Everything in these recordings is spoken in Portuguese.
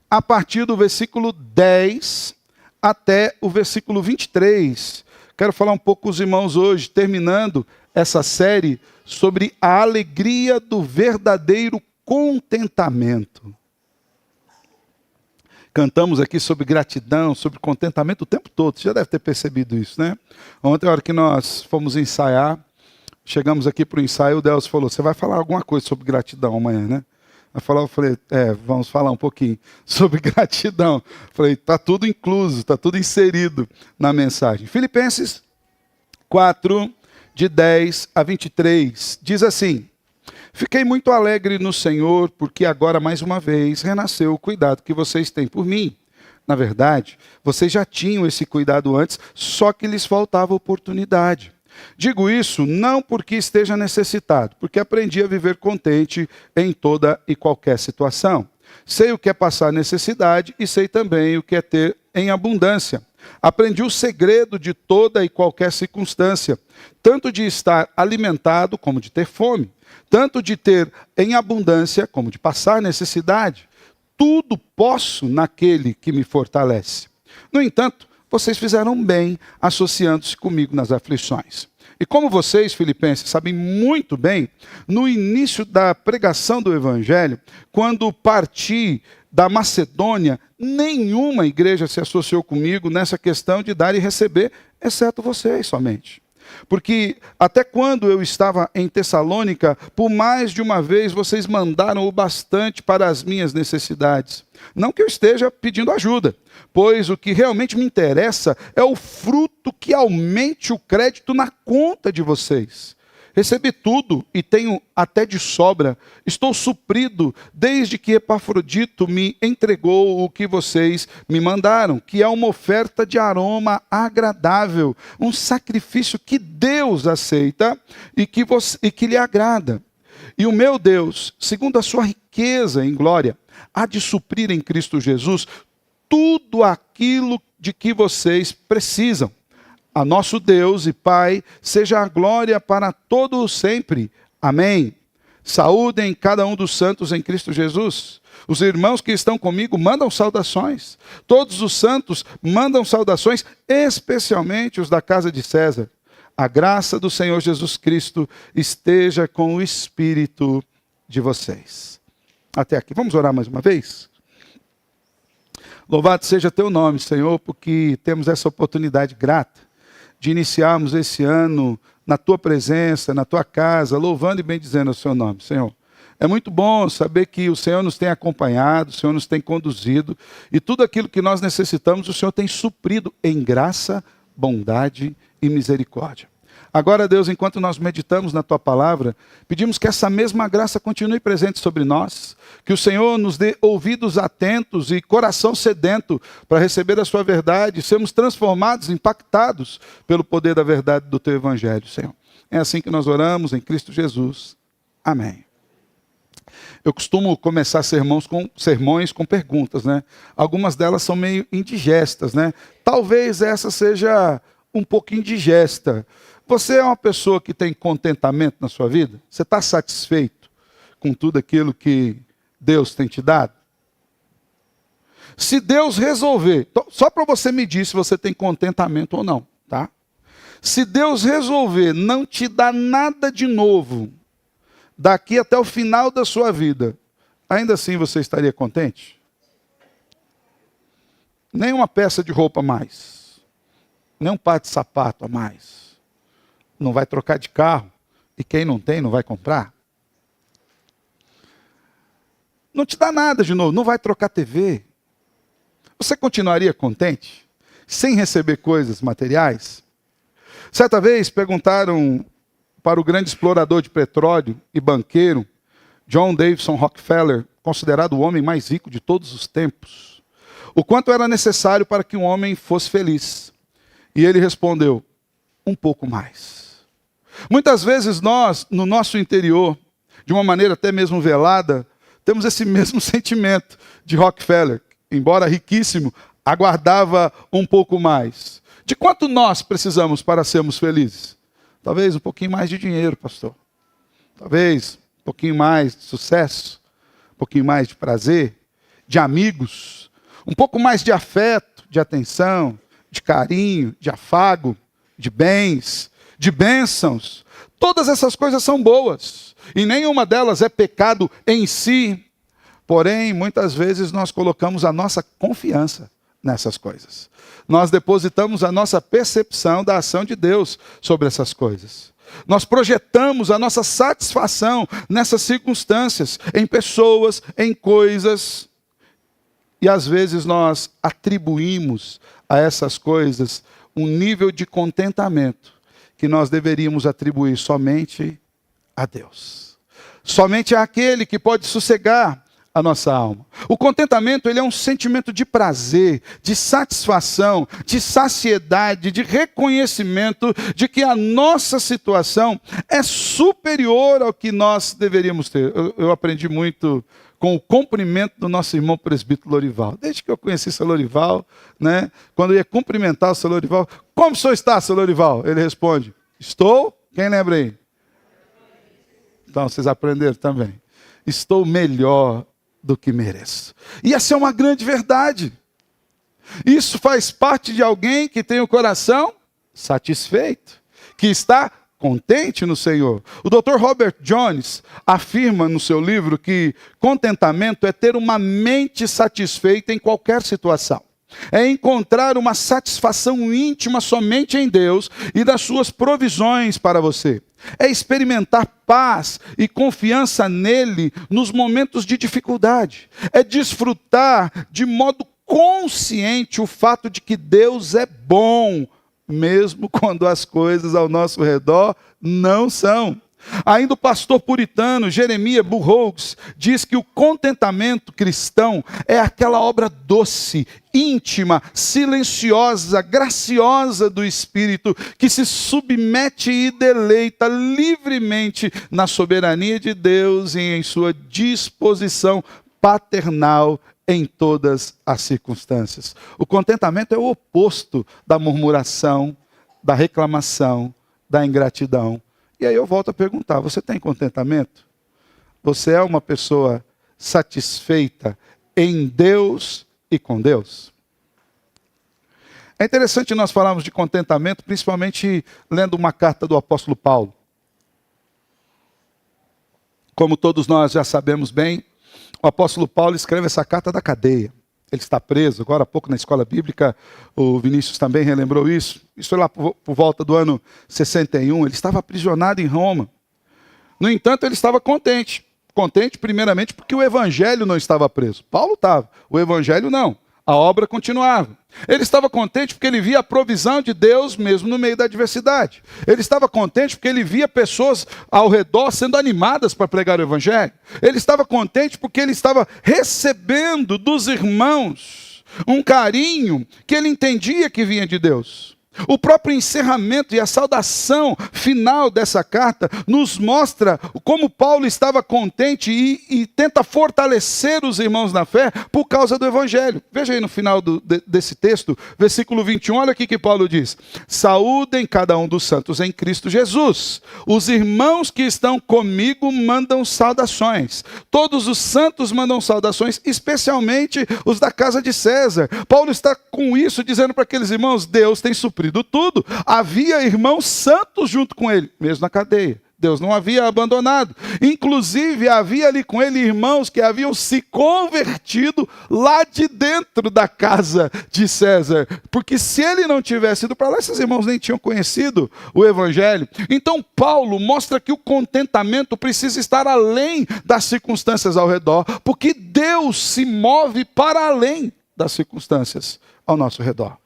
a partir do versículo 10 até o versículo 23. Quero falar um pouco com os irmãos hoje, terminando essa série sobre a alegria do verdadeiro contentamento. Cantamos aqui sobre gratidão, sobre contentamento o tempo todo. Você já deve ter percebido isso, né? Ontem, na hora que nós fomos ensaiar, chegamos aqui para o ensaio, o Delcio falou, você vai falar alguma coisa sobre gratidão amanhã, né? Eu falei, vamos falar um pouquinho sobre gratidão. Falei, está tudo incluso, está tudo inserido na mensagem. Filipenses 4, de 10 a 23, diz assim: fiquei muito alegre no Senhor, porque agora, mais uma vez, renasceu o cuidado que vocês têm por mim. Na verdade, vocês já tinham esse cuidado antes, só que lhes faltava oportunidade. Digo isso não porque esteja necessitado, porque aprendi a viver contente em toda e qualquer situação. Sei o que é passar necessidade e sei também o que é ter em abundância. Aprendi o segredo de toda e qualquer circunstância, tanto de estar alimentado como de ter fome, tanto de ter em abundância como de passar necessidade. Tudo posso naquele que me fortalece. No entanto, vocês fizeram bem associando-se comigo nas aflições. E como vocês, filipenses, sabem muito bem, no início da pregação do Evangelho, quando parti da Macedônia, nenhuma igreja se associou comigo nessa questão de dar e receber, exceto vocês somente. Porque até quando eu estava em Tessalônica, por mais de uma vez vocês mandaram o bastante para as minhas necessidades. Não que eu esteja pedindo ajuda, pois o que realmente me interessa é o fruto que aumente o crédito na conta de vocês. Recebi tudo e tenho até de sobra. Estou suprido desde que Epafrodito me entregou o que vocês me mandaram, que é uma oferta de aroma agradável, um sacrifício que Deus aceita e que lhe agrada. E o meu Deus, segundo a sua riqueza em glória, há de suprir em Cristo Jesus tudo aquilo de que vocês precisam. A nosso Deus e Pai seja a glória para todo o sempre. Amém. Saúdem cada um dos santos em Cristo Jesus. Os irmãos que estão comigo mandam saudações. Todos os santos mandam saudações, especialmente os da casa de César. A graça do Senhor Jesus Cristo esteja com o espírito de vocês. Até aqui. Vamos orar mais uma vez? Louvado seja teu nome, Senhor, porque temos essa oportunidade grata de iniciarmos esse ano na tua presença, na tua casa, louvando e bendizendo o seu nome, Senhor. É muito bom saber que o Senhor nos tem acompanhado, o Senhor nos tem conduzido, e tudo aquilo que nós necessitamos, o Senhor tem suprido em graça, bondade e misericórdia. Agora, Deus, enquanto nós meditamos na tua palavra, pedimos que essa mesma graça continue presente sobre nós, que o Senhor nos dê ouvidos atentos e coração sedento para receber a sua verdade, sermos transformados, impactados pelo poder da verdade do teu evangelho, Senhor. É assim que nós oramos em Cristo Jesus. Amém. Eu costumo começar sermões com perguntas, né? Algumas delas são meio indigestas, né? Talvez essa seja um pouco indigesta. Você é uma pessoa que tem contentamento na sua vida? Você está satisfeito com tudo aquilo que Deus tem te dado? Se Deus resolver, só para você medir se você tem contentamento ou não, tá? Se Deus resolver não te dar nada de novo, daqui até o final da sua vida, ainda assim você estaria contente? Nem uma peça de roupa a mais, nem um par de sapato a mais. Não vai trocar de carro, e quem não tem não vai comprar. Não te dá nada de novo, não vai trocar TV. Você continuaria contente, sem receber coisas materiais? Certa vez perguntaram para o grande explorador de petróleo e banqueiro, John Davison Rockefeller, considerado o homem mais rico de todos os tempos, o quanto era necessário para que um homem fosse feliz. E ele respondeu, um pouco mais. Muitas vezes nós, no nosso interior, de uma maneira até mesmo velada, temos esse mesmo sentimento de Rockefeller, embora riquíssimo, aguardava um pouco mais. De quanto nós precisamos para sermos felizes? Talvez um pouquinho mais de dinheiro, pastor. Talvez um pouquinho mais de sucesso, um pouquinho mais de prazer. de amigos, um pouco mais de afeto, de atenção, de carinho, de afago, de bens, de bênçãos. Todas essas coisas são boas e nenhuma delas é pecado em si. Porém, muitas vezes nós colocamos a nossa confiança nessas coisas. Nós depositamos a nossa percepção da ação de Deus sobre essas coisas. Nós projetamos a nossa satisfação nessas circunstâncias, em pessoas, em coisas. E às vezes nós atribuímos a essas coisas um nível de contentamento que nós deveríamos atribuir somente a Deus. Somente àquele que pode sossegar a nossa alma. O contentamento, ele é um sentimento de prazer, de satisfação, de saciedade, de reconhecimento de que a nossa situação é superior ao que nós deveríamos ter. Eu aprendi muito com o cumprimento do nosso irmão presbítero Lorival. Desde que eu conheci o seu Lorival, né, quando eu ia cumprimentar o seu Lorival, como o senhor está, seu Lorival? Ele responde, estou, quem lembra aí? Então, vocês aprenderam também. Estou melhor do que mereço. E essa é uma grande verdade. Isso faz parte de alguém que tem o coração satisfeito, que está contente no Senhor. O Dr. Robert Jones afirma no seu livro que contentamento é ter uma mente satisfeita em qualquer situação. É encontrar uma satisfação íntima somente em Deus e das suas provisões para você. É experimentar paz e confiança nele nos momentos de dificuldade. É desfrutar de modo consciente o fato de que Deus é bom, mesmo quando as coisas ao nosso redor não são. Ainda o pastor puritano Jeremias Burroughs diz que o contentamento cristão é aquela obra doce, íntima, silenciosa, graciosa do Espírito, que se submete e deleita livremente na soberania de Deus e em sua disposição paternal em todas as circunstâncias. O contentamento é o oposto da murmuração, da reclamação, da ingratidão. E aí eu volto a perguntar, você tem contentamento? Você é uma pessoa satisfeita em Deus e com Deus? É interessante nós falarmos de contentamento, principalmente lendo uma carta do apóstolo Paulo. Como todos nós já sabemos bem, o apóstolo Paulo escreve essa carta da cadeia. Ele está preso, agora há pouco na escola bíblica, o Vinícius também relembrou isso. Isso foi lá por volta do ano 61, ele estava aprisionado em Roma. No entanto, ele estava contente. Contente primeiramente porque o evangelho não estava preso. Paulo estava, o evangelho não. A obra continuava. Ele estava contente porque ele via a provisão de Deus mesmo no meio da adversidade. Ele estava contente porque ele via pessoas ao redor sendo animadas para pregar o evangelho. Ele estava contente porque ele estava recebendo dos irmãos um carinho que ele entendia que vinha de Deus. O próprio encerramento e a saudação final dessa carta nos mostra como Paulo estava contente e tenta fortalecer os irmãos na fé por causa do evangelho. Veja aí no final desse texto, versículo 21, olha o que Paulo diz. Saúdem cada um dos santos em Cristo Jesus. Os irmãos que estão comigo mandam saudações. Todos os santos mandam saudações, especialmente os da casa de César. Paulo está com isso dizendo para aqueles irmãos, Deus tem suprido tudo. Havia irmãos santos junto com ele, mesmo na cadeia. Deus não havia abandonado. Inclusive, havia ali com ele irmãos que haviam se convertido lá de dentro da casa de César. Porque se ele não tivesse ido para lá, esses irmãos nem tinham conhecido o evangelho. Então, Paulo mostra que o contentamento precisa estar além das circunstâncias ao redor, porque Deus se move para além das circunstâncias ao nosso redor.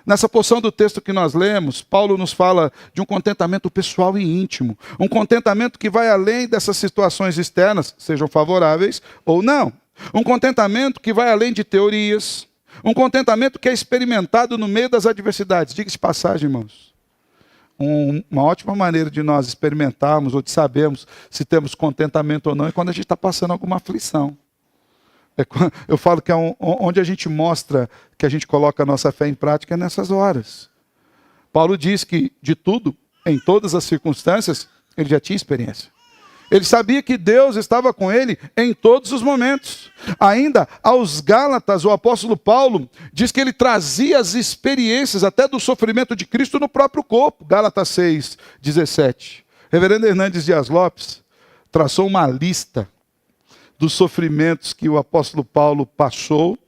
Nessa porção do texto que nós lemos, Paulo nos fala de um contentamento pessoal e íntimo. Um contentamento que vai além dessas situações externas, sejam favoráveis ou não. Um contentamento que vai além de teorias. Um contentamento que é experimentado no meio das adversidades. Diga-se de passagem, irmãos. Uma ótima maneira de nós experimentarmos ou de sabermos se temos contentamento ou não é quando a gente está passando alguma aflição. Eu falo que é onde a gente mostra que a gente coloca a nossa fé em prática é nessas horas. Paulo diz que de tudo, em todas as circunstâncias, ele já tinha experiência. Ele sabia que Deus estava com ele em todos os momentos. Ainda aos Gálatas, o apóstolo Paulo diz que ele trazia as experiências até do sofrimento de Cristo no próprio corpo. Gálatas 6:17. Reverendo Hernandes Dias Lopes traçou uma lista dos sofrimentos que o apóstolo Paulo passou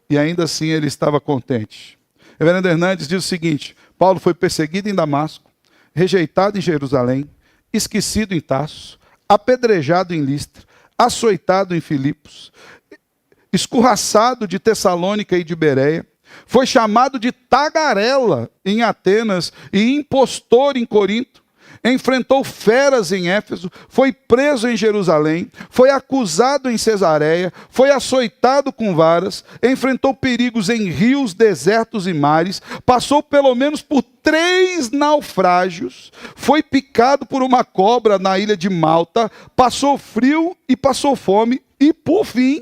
e ainda assim ele estava contente. Reverendo Hernandes diz o seguinte: Paulo foi perseguido em Damasco, rejeitado em Jerusalém, esquecido em Tarso, apedrejado em Listra, açoitado em Filipos, escorraçado de Tessalônica e de Bereia, foi chamado de tagarela em Atenas e impostor em Corinto, enfrentou feras em Éfeso, foi preso em Jerusalém, foi acusado em Cesareia, foi açoitado com varas, enfrentou perigos em rios, desertos e mares, passou pelo menos por 3 naufrágios, foi picado por uma cobra na ilha de Malta, passou frio e passou fome, e por fim,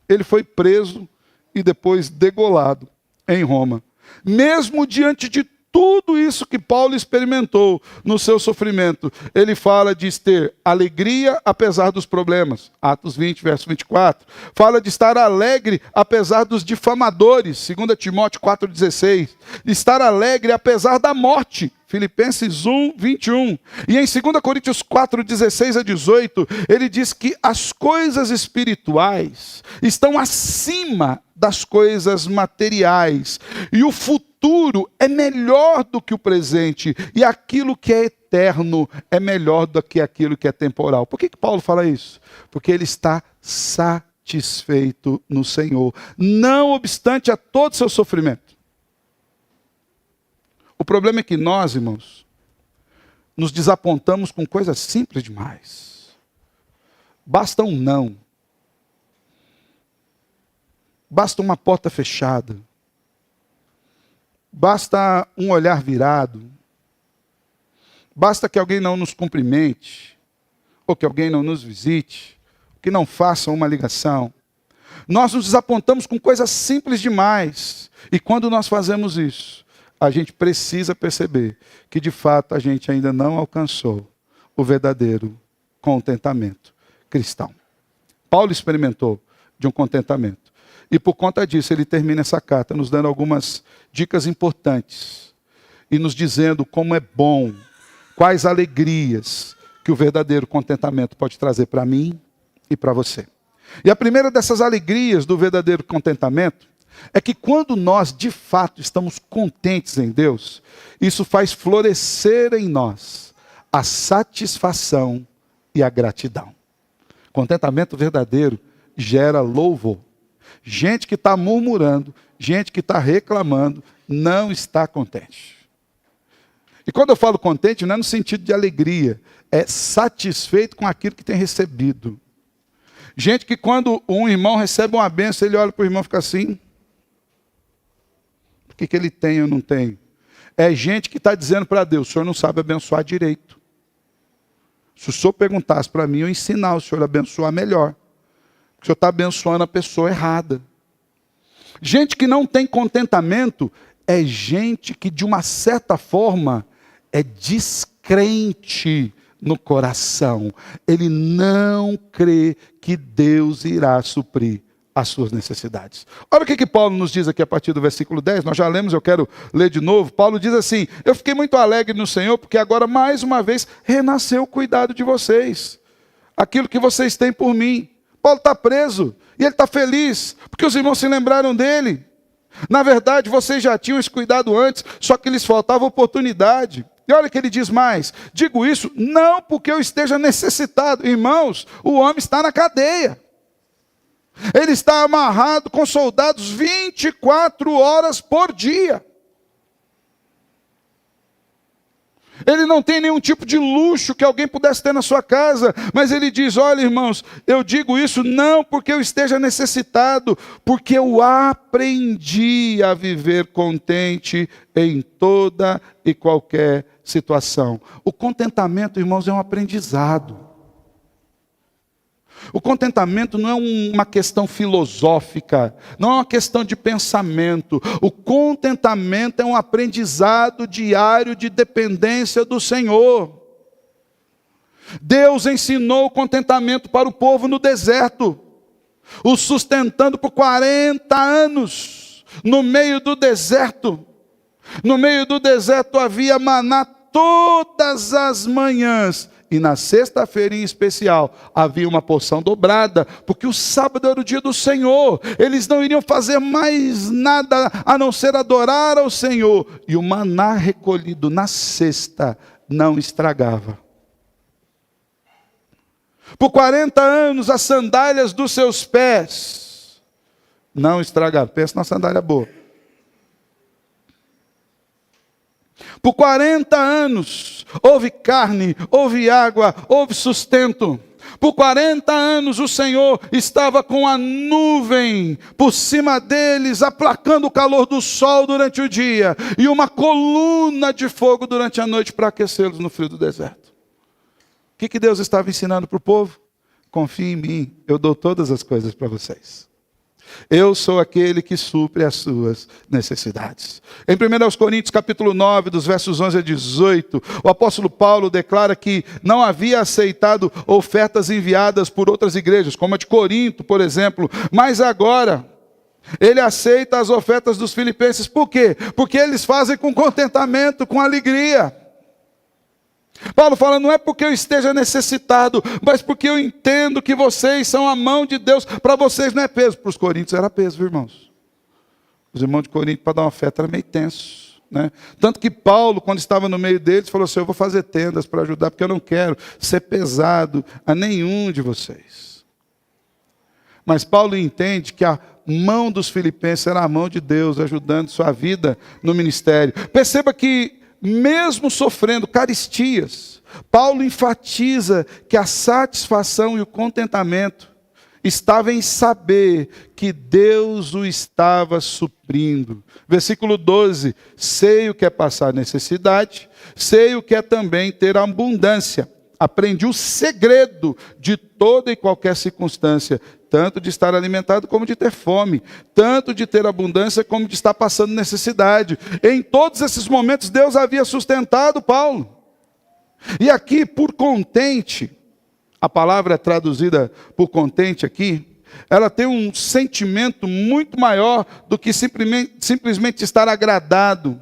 ele foi preso e depois degolado em Roma. Mesmo diante de tudo isso que Paulo experimentou no seu sofrimento, ele fala de ter alegria apesar dos problemas. Atos 20, verso 24. Fala de estar alegre apesar dos difamadores. 2 Timóteo 4,16. Estar alegre apesar da morte. Filipenses 1, 21. E em 2 Coríntios 4, 16 a 18, ele diz que as coisas espirituais estão acima das coisas materiais. E o futuro é melhor do que o presente. E aquilo que é eterno é melhor do que aquilo que é temporal. Por que Paulo fala isso? Porque ele está satisfeito no Senhor, não obstante a todo seu sofrimento. O problema é que nós, irmãos, nos desapontamos com coisas simples demais. Basta um não. Basta uma porta fechada. Basta um olhar virado. Basta que alguém não nos cumprimente, ou que alguém não nos visite, que não faça uma ligação. Nós nos desapontamos com coisas simples demais. E quando nós fazemos isso, a gente precisa perceber que de fato a gente ainda não alcançou o verdadeiro contentamento cristão. Paulo experimentou de um contentamento. E por conta disso ele termina essa carta nos dando algumas dicas importantes e nos dizendo como é bom, quais alegrias que o verdadeiro contentamento pode trazer para mim e para você. E a primeira dessas alegrias do verdadeiro contentamento é que quando nós de fato estamos contentes em Deus, isso faz florescer em nós a satisfação e a gratidão. Contentamento verdadeiro gera louvor. Gente que está murmurando, gente que está reclamando, não está contente. E quando eu falo contente, não é no sentido de alegria, é satisfeito com aquilo que tem recebido. Gente que quando um irmão recebe uma bênção, ele olha para o irmão e fica assim: o que ele tem ou não tem? É gente que está dizendo para Deus: o senhor não sabe abençoar direito. Se o senhor perguntasse para mim, eu ensinar o senhor a abençoar melhor. O senhor está abençoando a pessoa errada. Gente que não tem contentamento é gente que, de uma certa forma, é descrente no coração. Ele não crê que Deus irá suprir as suas necessidades. Olha o que Paulo nos diz aqui a partir do versículo 10, nós já lemos, eu quero ler de novo. Paulo diz assim: eu fiquei muito alegre no Senhor, porque agora mais uma vez renasceu o cuidado de vocês, aquilo que vocês têm por mim. Paulo está preso, e ele está feliz, porque os irmãos se lembraram dele. Na verdade, vocês já tinham esse cuidado antes, só que lhes faltava oportunidade. E olha o que ele diz mais: digo isso não porque eu esteja necessitado. Irmãos, o homem está na cadeia. Ele está amarrado com soldados 24 horas por dia. Ele não tem nenhum tipo de luxo que alguém pudesse ter na sua casa, mas ele diz: olha, irmãos, eu digo isso não porque eu esteja necessitado, porque eu aprendi a viver contente em toda e qualquer situação. O contentamento, irmãos, é um aprendizado. O contentamento não é uma questão filosófica, não é uma questão de pensamento. O contentamento é um aprendizado diário de dependência do Senhor. Deus ensinou o contentamento para o povo no deserto, o sustentando por 40 anos, no meio do deserto. No meio do deserto havia maná todas as manhãs, e na sexta-feira em especial havia uma porção dobrada, porque o sábado era o dia do Senhor. Eles não iriam fazer mais nada a não ser adorar ao Senhor. E o maná recolhido na sexta não estragava. Por 40 anos as sandálias dos seus pés não estragaram. Pensa na sandália boa. Por 40 anos, houve carne, houve água, houve sustento. Por 40 anos o Senhor estava com a nuvem por cima deles, aplacando o calor do sol durante o dia, e uma coluna de fogo durante a noite para aquecê-los no frio do deserto. O que Deus estava ensinando para o povo? Confie em mim, eu dou todas as coisas para vocês. Eu sou aquele que supre as suas necessidades. Em 1 Coríntios capítulo 9, dos versos 11 a 18, o apóstolo Paulo declara que não havia aceitado ofertas enviadas por outras igrejas, como a de Corinto, por exemplo, mas agora ele aceita as ofertas dos filipenses. Por quê? Porque eles fazem com contentamento, com alegria. Paulo fala, não é porque eu esteja necessitado, mas porque eu entendo que vocês são a mão de Deus. Para vocês não é peso, para os coríntios era peso, viu, irmãos? Os irmãos de Corinto, para dar uma oferta, era meio tenso, né? Tanto que Paulo, quando estava no meio deles, falou assim, eu vou fazer tendas para ajudar, porque eu não quero ser pesado a nenhum de vocês. Mas Paulo entende que a mão dos filipenses era a mão de Deus, ajudando sua vida no ministério. Perceba que mesmo sofrendo caristias, Paulo enfatiza que a satisfação e o contentamento estava em saber que Deus o estava suprindo. Versículo 12, sei o que é passar necessidade, sei o que é também ter abundância. Aprendi o segredo de toda e qualquer circunstância, tanto de estar alimentado como de ter fome, tanto de ter abundância como de estar passando necessidade. Em todos esses momentos Deus havia sustentado Paulo. E aqui, por contente, a palavra é traduzida por contente aqui, ela tem um sentimento muito maior do que simplesmente estar agradado.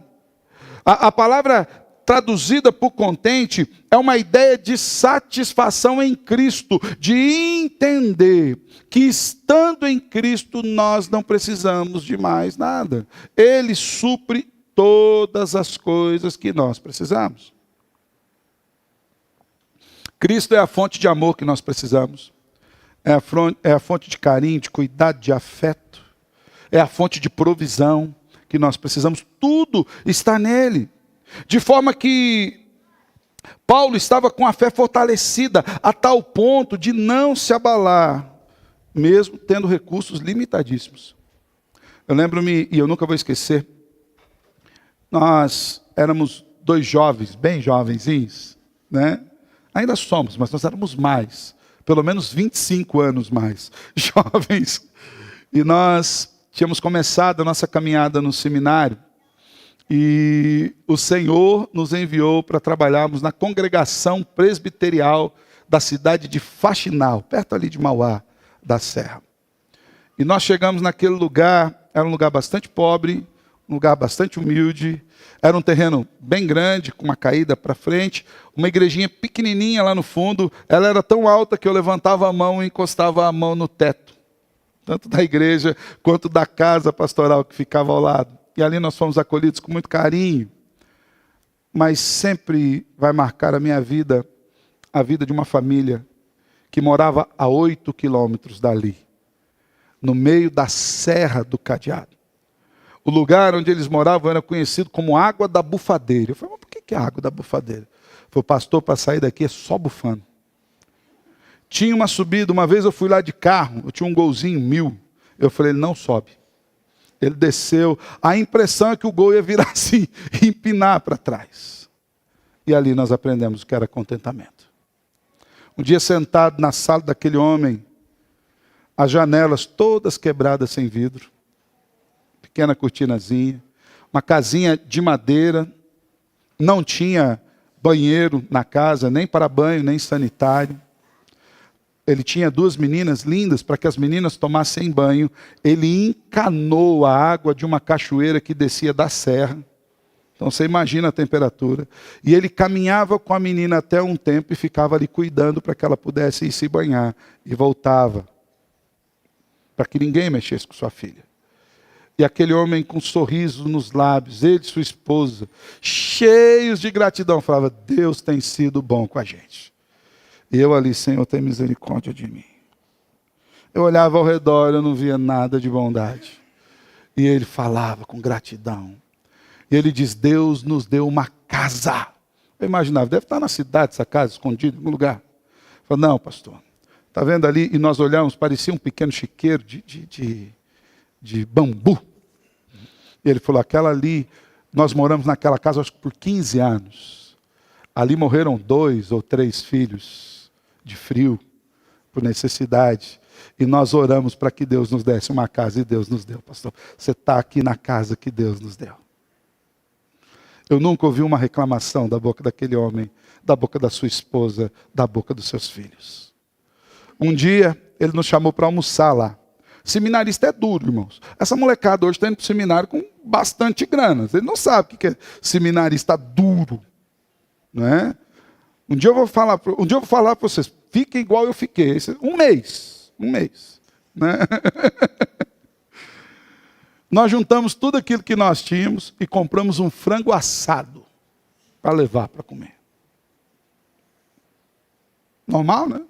A palavra traduzida por contente, é uma ideia de satisfação em Cristo, de entender que estando em Cristo nós não precisamos de mais nada. Ele supre todas as coisas que nós precisamos. Cristo é a fonte de amor que nós precisamos, é a fonte de carinho, de cuidado, de afeto, é a fonte de provisão que nós precisamos, tudo está nele. De forma que Paulo estava com a fé fortalecida a tal ponto de não se abalar, mesmo tendo recursos limitadíssimos. Eu lembro-me, e eu nunca vou esquecer, nós éramos dois jovens, bem jovenzinhos, né? Ainda somos, mas nós éramos mais, pelo menos 25 anos mais jovens. E nós tínhamos começado a nossa caminhada no seminário, e o Senhor nos enviou para trabalharmos na congregação presbiterial da cidade de Faxinal, perto ali de Mauá da Serra. E nós chegamos naquele lugar, era um lugar bastante pobre, um lugar bastante humilde, era um terreno bem grande, com uma caída para frente, uma igrejinha pequenininha lá no fundo, ela era tão alta que eu levantava a mão e encostava a mão no teto, tanto da igreja quanto da casa pastoral que ficava ao lado. E ali nós fomos acolhidos com muito carinho. Mas sempre vai marcar a minha vida, a vida de uma família que morava a 8 quilômetros dali, no meio da Serra do Cadeado. O lugar onde eles moravam era conhecido como Água da Bufadeira. Eu falei, mas por que é Água da Bufadeira? Foi, pastor, para sair daqui é só bufando. Tinha uma subida, uma vez eu fui lá de carro, eu tinha um golzinho 1000. Eu falei, ele não sobe. Ele desceu, a impressão é que o gol ia virar assim, e empinar para trás. E ali nós aprendemos o que era contentamento. Um dia sentado na sala daquele homem, as janelas todas quebradas sem vidro, pequena cortinazinha, uma casinha de madeira, não tinha banheiro na casa, nem para banho, nem sanitário. Ele tinha 2 meninas lindas, para que as meninas tomassem banho. Ele encanou a água de uma cachoeira que descia da serra. Então você imagina a temperatura. E ele caminhava com a menina até um tempo e ficava ali cuidando para que ela pudesse ir se banhar. E voltava. Para que ninguém mexesse com sua filha. E aquele homem com um sorriso nos lábios, ele e sua esposa, cheios de gratidão, falava: Deus tem sido bom com a gente. E eu ali: Senhor, tem misericórdia de mim. Eu olhava ao redor, eu não via nada de bondade. E ele falava com gratidão. E ele diz: Deus nos deu uma casa. Eu imaginava, deve estar na cidade essa casa, escondida em algum lugar. Eu falei: não, pastor. Está vendo ali? E nós olhamos, parecia um pequeno chiqueiro de bambu. E ele falou: aquela ali, nós moramos naquela casa acho que por 15 anos. Ali morreram 2 ou 3 filhos de frio, por necessidade. E nós oramos para que Deus nos desse uma casa, e Deus nos deu, pastor. Você está aqui na casa que Deus nos deu. Eu nunca ouvi uma reclamação da boca daquele homem, da boca da sua esposa, da boca dos seus filhos. Um dia, ele nos chamou para almoçar lá. Seminarista é duro, irmãos. Essa molecada hoje está indo para o seminário com bastante grana. Ele não sabe o que é seminarista duro. Não é? Um dia eu vou falar para vocês: fiquem igual eu fiquei. Um mês. Né? Nós juntamos tudo aquilo que nós tínhamos e compramos um frango assado para levar para comer. Normal, né?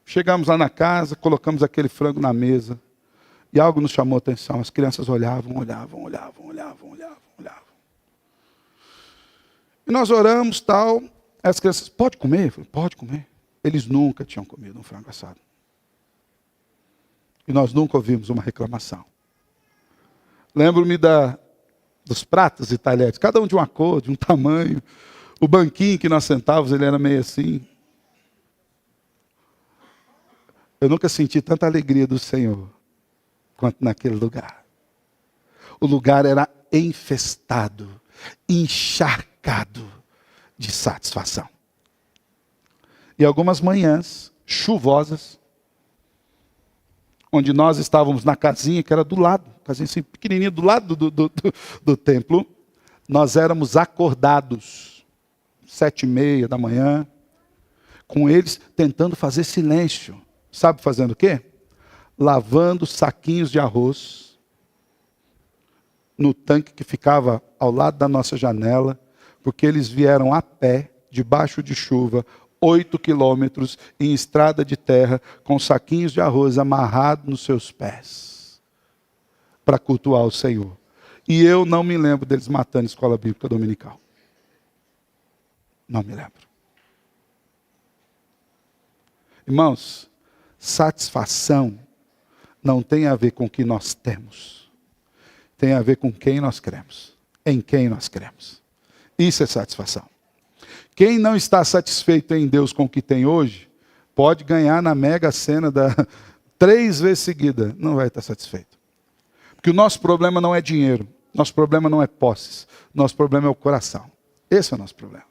Chegamos lá na casa, colocamos aquele frango na mesa. E algo nos chamou a atenção. As crianças olhavam. E nós oramos, tal. As crianças: pode comer? Eu falei: pode comer. Eles nunca tinham comido um frango assado. E nós nunca ouvimos uma reclamação. Lembro-me dos pratos e talheres, cada um de uma cor, de um tamanho. O banquinho que nós sentávamos, ele era meio assim. Eu nunca senti tanta alegria do Senhor quanto naquele lugar. O lugar era infestado, encharcado de satisfação. E algumas manhãs chuvosas, onde nós estávamos na casinha que era do lado, casinha assim pequenininha, do lado do templo, nós éramos acordados, 7:30 da manhã, com eles tentando fazer silêncio. Sabe fazendo o quê? Lavando saquinhos de arroz no tanque que ficava ao lado da nossa janela, porque eles vieram a pé, debaixo de chuva, 8 quilômetros, em estrada de terra, com saquinhos de arroz amarrados nos seus pés, para cultuar o Senhor. E eu não me lembro deles matando a escola bíblica dominical. Não me lembro. Irmãos, satisfação não tem a ver com o que nós temos. Tem a ver com quem nós cremos. Em quem nós cremos. Isso é satisfação. Quem não está satisfeito em Deus com o que tem hoje, pode ganhar na Mega Sena 3 vezes seguida. Não vai estar satisfeito. Porque o nosso problema não é dinheiro. Nosso problema não é posses. Nosso problema é o coração. Esse é o nosso problema.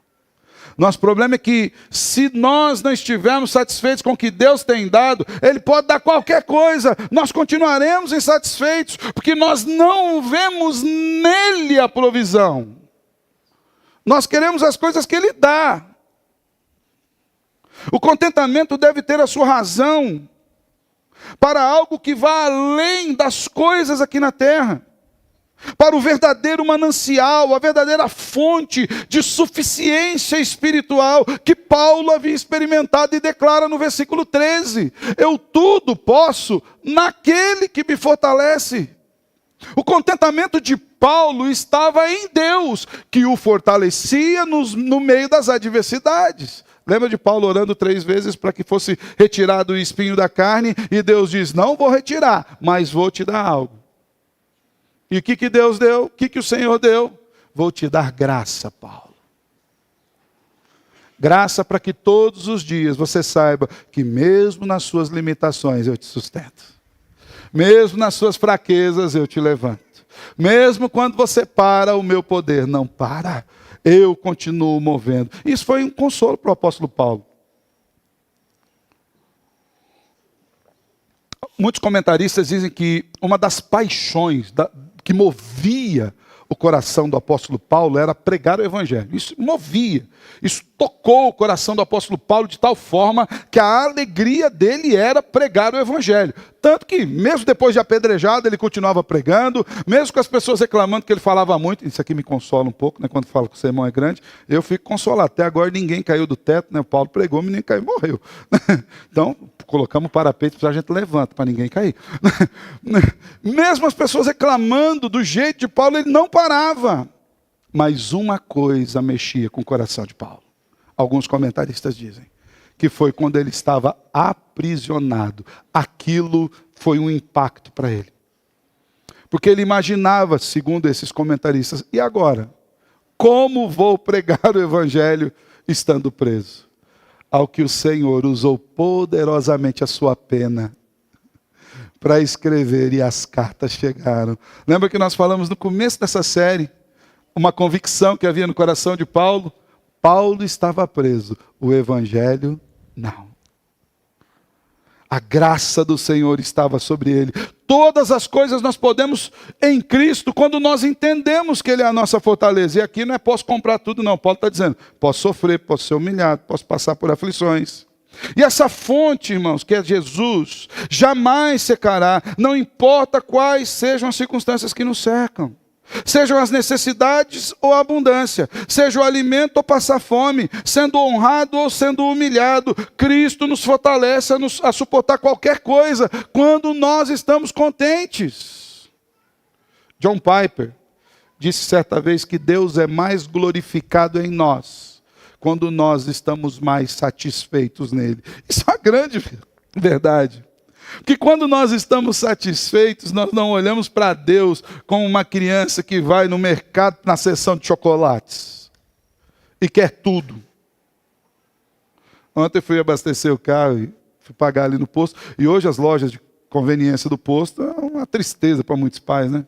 Nosso problema é que, se nós não estivermos satisfeitos com o que Deus tem dado, Ele pode dar qualquer coisa, nós continuaremos insatisfeitos, porque nós não vemos nele a provisão. Nós queremos as coisas que Ele dá. O contentamento deve ter a sua razão para algo que vá além das coisas aqui na terra. Para o verdadeiro manancial, a verdadeira fonte de suficiência espiritual que Paulo havia experimentado e declara no versículo 13. Eu tudo posso naquele que me fortalece. O contentamento de Paulo estava em Deus, que o fortalecia no meio das adversidades. Lembra de Paulo orando 3 vezes para que fosse retirado o espinho da carne? E Deus diz: não vou retirar, mas vou te dar algo. E o que Deus deu? O que o Senhor deu? Vou te dar graça, Paulo. Graça para que todos os dias você saiba que mesmo nas suas limitações eu te sustento. Mesmo nas suas fraquezas eu te levanto. Mesmo quando você para, o meu poder não para. eu continuo movendo. Isso foi um consolo para o apóstolo Paulo. Muitos comentaristas dizem que uma das paixões que movia o coração do apóstolo Paulo era pregar o evangelho. Isso movia, isso tocou o coração do apóstolo Paulo de tal forma que a alegria dele era pregar o evangelho. Tanto que, mesmo depois de apedrejado, ele continuava pregando, mesmo com as pessoas reclamando que ele falava muito. Isso aqui me consola um pouco, né? Quando falo que o sermão é grande, eu fico consolado. Até agora ninguém caiu do teto, né? O Paulo pregou, ninguém caiu e morreu. Então, colocamos o parapeito para a gente levanta, para ninguém cair. Mesmo as pessoas reclamando do jeito de Paulo, ele não parava. Mas uma coisa mexia com o coração de Paulo. Alguns comentaristas dizem que foi quando ele estava aprisionado. Aquilo foi um impacto para ele. Porque ele imaginava, segundo esses comentaristas, e agora? Como vou pregar o evangelho estando preso? Ao que o Senhor usou poderosamente a sua pena para escrever e as cartas chegaram. Lembra que nós falamos no começo dessa série, uma convicção que havia no coração de Paulo? Paulo estava preso, o evangelho não. A graça do Senhor estava sobre ele. Todas as coisas nós podemos em Cristo quando nós entendemos que Ele é a nossa fortaleza. E aqui não é posso comprar tudo não. Paulo está dizendo, posso sofrer, posso ser humilhado, posso passar por aflições. E essa fonte, irmãos, que é Jesus, jamais secará, não importa quais sejam as circunstâncias que nos cercam. Sejam as necessidades ou a abundância, seja o alimento ou passar fome, sendo honrado ou sendo humilhado, Cristo nos fortalece a suportar qualquer coisa, quando nós estamos contentes. John Piper disse certa vez que Deus é mais glorificado em nós, quando nós estamos mais satisfeitos nele. Isso é uma grande verdade. Porque quando nós estamos satisfeitos, nós não olhamos para Deus como uma criança que vai no mercado na seção de chocolates e quer tudo. Ontem fui abastecer o carro e fui pagar ali no posto. E hoje as lojas de conveniência do posto é uma tristeza para muitos pais, né?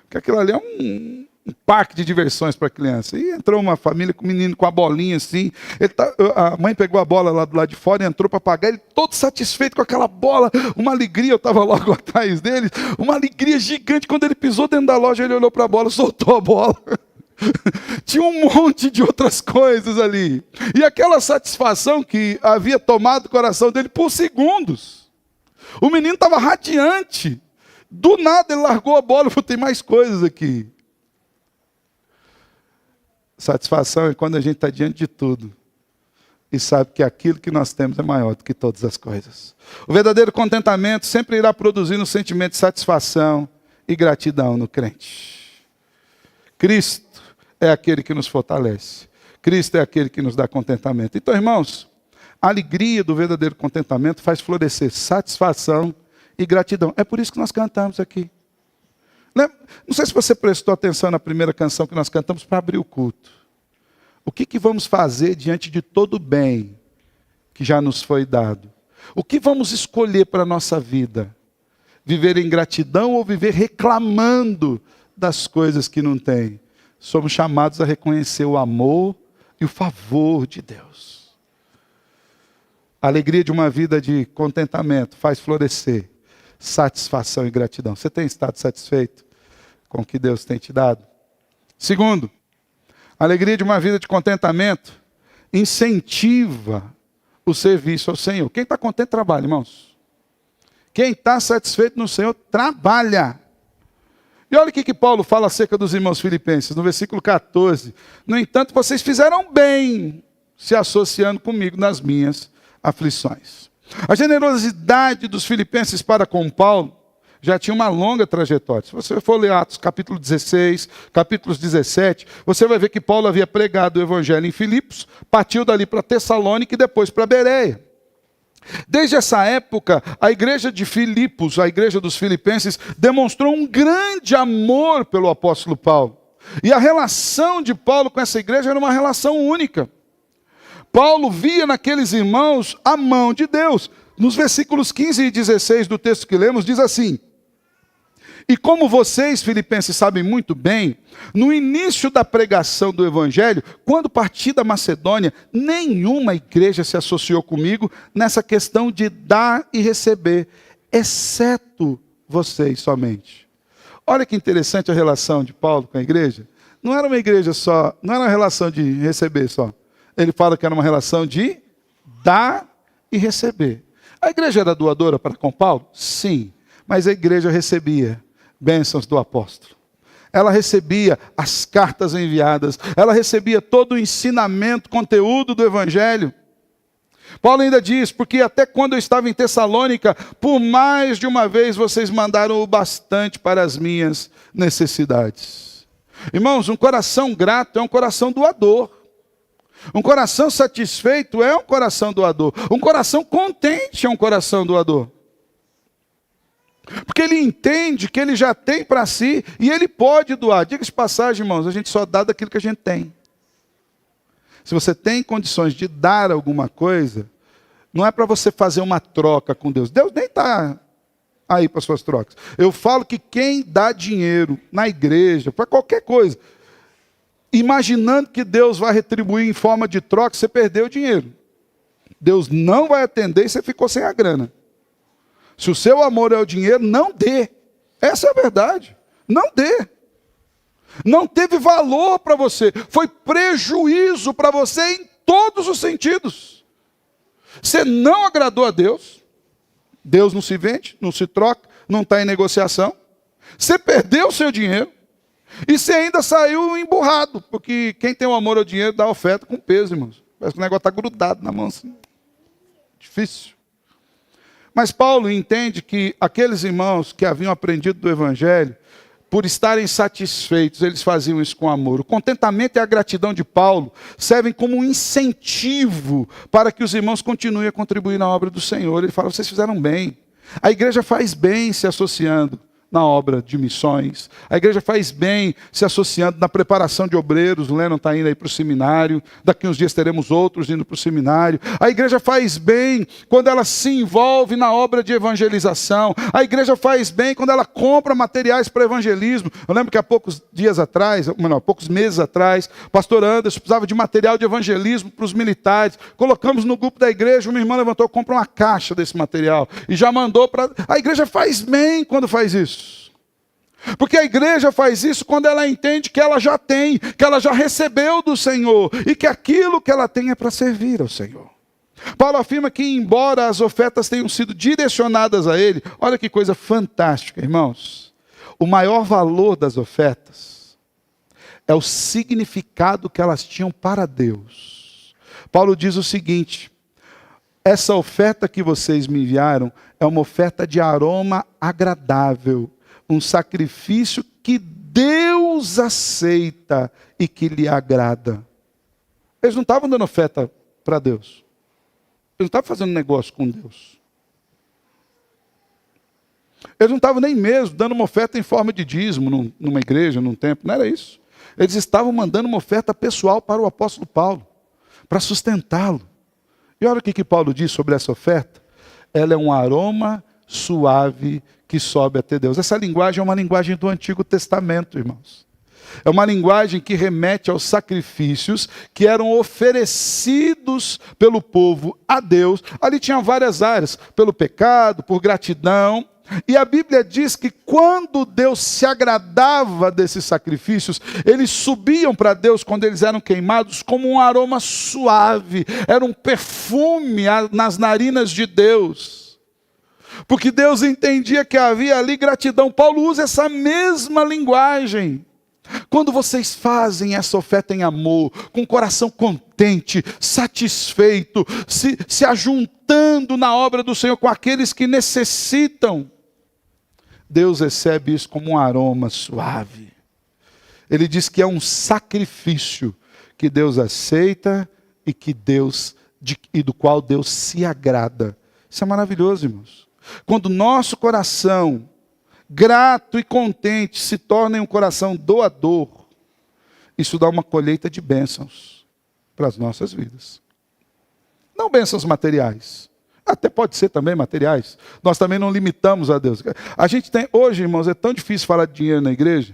Porque aquilo ali é um parque de diversões para a criança. E entrou uma família com um menino com a bolinha assim. A mãe pegou a bola lá do lado de fora e entrou para pagar. Ele todo satisfeito com aquela bola. Uma alegria, eu estava logo atrás dele. Uma alegria gigante. Quando ele pisou dentro da loja, ele olhou para a bola, soltou a bola. Tinha um monte de outras coisas ali. E aquela satisfação que havia tomado o coração dele por segundos. O menino estava radiante. Do nada ele largou a bola e falou, tem mais coisas aqui. Satisfação é quando a gente está diante de tudo e sabe que aquilo que nós temos é maior do que todas as coisas. O verdadeiro contentamento sempre irá produzir um sentimento de satisfação e gratidão no crente. Cristo é aquele que nos fortalece. Cristo é aquele que nos dá contentamento. Então, irmãos, a alegria do verdadeiro contentamento faz florescer satisfação e gratidão. É por isso que nós cantamos aqui. Não sei se você prestou atenção na primeira canção que nós cantamos para abrir o culto. O que vamos fazer diante de todo o bem que já nos foi dado? O que vamos escolher para a nossa vida? Viver em gratidão ou viver reclamando das coisas que não tem? Somos chamados a reconhecer o amor e o favor de Deus. A alegria de uma vida de contentamento faz florescer satisfação e gratidão. Você tem estado satisfeito com o que Deus tem te dado? Segundo, a alegria de uma vida de contentamento incentiva o serviço ao Senhor. Quem está contente, trabalha, irmãos. Quem está satisfeito no Senhor, trabalha. E olha o que Paulo fala acerca dos irmãos filipenses, no versículo 14. No entanto, vocês fizeram bem se associando comigo nas minhas aflições. A generosidade dos filipenses para com Paulo já tinha uma longa trajetória. Se você for ler Atos capítulo 16, capítulos 17, você vai ver que Paulo havia pregado o evangelho em Filipos, partiu dali para Tessalônica e depois para Bereia. Desde essa época, a igreja de Filipos, a igreja dos filipenses, demonstrou um grande amor pelo apóstolo Paulo. E a relação de Paulo com essa igreja era uma relação única. Paulo via naqueles irmãos a mão de Deus. Nos versículos 15 e 16 do texto que lemos, diz assim: E como vocês, filipenses, sabem muito bem, no início da pregação do Evangelho, quando parti da Macedônia, nenhuma igreja se associou comigo nessa questão de dar e receber, exceto vocês somente. Olha que interessante a relação de Paulo com a igreja. Não era uma igreja só, não era uma relação de receber só. Ele fala que era uma relação de dar e receber. A igreja era doadora para com Paulo? Sim, mas a igreja recebia bênçãos do apóstolo. Ela recebia as cartas enviadas, ela recebia todo o ensinamento, conteúdo do evangelho. Paulo ainda diz, porque até quando eu estava em Tessalônica, por mais de uma vez vocês mandaram o bastante para as minhas necessidades. Irmãos, um coração grato é um coração doador. Um coração satisfeito é um coração doador. Um coração contente é um coração doador. Porque ele entende que ele já tem para si e ele pode doar. Diga-se de passagem, irmãos, a gente só dá daquilo que a gente tem. Se você tem condições de dar alguma coisa, não é para você fazer uma troca com Deus. Deus nem está aí para suas trocas. Eu falo que quem dá dinheiro na igreja, para qualquer coisa, imaginando que Deus vai retribuir em forma de troca, você perdeu o dinheiro. Deus não vai atender e você ficou sem a grana. Se o seu amor é o dinheiro, não dê. Essa é a verdade. Não dê. Não teve valor para você. Foi prejuízo para você em todos os sentidos. Você não agradou a Deus. Deus não se vende, não se troca, não está em negociação. Você perdeu o seu dinheiro. E você ainda saiu emburrado. Porque quem tem o amor ao dinheiro dá oferta com peso, irmãos. Parece que o negócio está grudado na mão assim. Difícil. Mas Paulo entende que aqueles irmãos que haviam aprendido do Evangelho, por estarem satisfeitos, eles faziam isso com amor. O contentamento e a gratidão de Paulo servem como um incentivo para que os irmãos continuem a contribuir na obra do Senhor. Ele fala, vocês fizeram bem. A igreja faz bem se associando na obra de missões. A igreja faz bem se associando na preparação de obreiros. O Lennon está indo aí para o seminário. Daqui uns dias teremos outros indo para o seminário. A igreja faz bem quando ela se envolve na obra de evangelização. A igreja faz bem quando ela compra materiais para evangelismo. Eu lembro que há poucos meses atrás, o pastor Anderson precisava de material de evangelismo para os militares. Colocamos no grupo da igreja, uma irmã levantou, compra uma caixa desse material e já mandou para... A igreja faz bem quando faz isso. Porque a igreja faz isso quando ela entende que ela já tem, que ela já recebeu do Senhor e que aquilo que ela tem é para servir ao Senhor. Paulo afirma que embora as ofertas tenham sido direcionadas a ele, olha que coisa fantástica, irmãos. O maior valor das ofertas é o significado que elas tinham para Deus. Paulo diz o seguinte, essa oferta que vocês me enviaram é uma oferta de aroma agradável, um sacrifício que Deus aceita e que lhe agrada. Eles não estavam dando oferta para Deus. Eles não estavam fazendo negócio com Deus. Eles não estavam nem mesmo dando uma oferta em forma de dízimo numa igreja, num templo. Não era isso. Eles estavam mandando uma oferta pessoal para o apóstolo Paulo, para sustentá-lo. E olha o que Paulo diz sobre essa oferta. Ela é um aroma suave que sobe até Deus. Essa linguagem é uma linguagem do Antigo Testamento, irmãos. É uma linguagem que remete aos sacrifícios que eram oferecidos pelo povo a Deus. Ali tinha várias áreas, pelo pecado, por gratidão. E a Bíblia diz que quando Deus se agradava desses sacrifícios, eles subiam para Deus quando eles eram queimados como um aroma suave. Era um perfume nas narinas de Deus. Porque Deus entendia que havia ali gratidão. Paulo usa essa mesma linguagem. Quando vocês fazem essa oferta em amor, com o coração contente, satisfeito, se ajuntando na obra do Senhor com aqueles que necessitam, Deus recebe isso como um aroma suave. Ele diz que é um sacrifício que Deus aceita e do qual Deus se agrada. Isso é maravilhoso, irmãos. Quando nosso coração, grato e contente, se torna em um coração doador, isso dá uma colheita de bênçãos para as nossas vidas. Não bênçãos materiais. Até pode ser também materiais. Nós também não limitamos a Deus. A gente tem, hoje, irmãos, é tão difícil falar de dinheiro na igreja,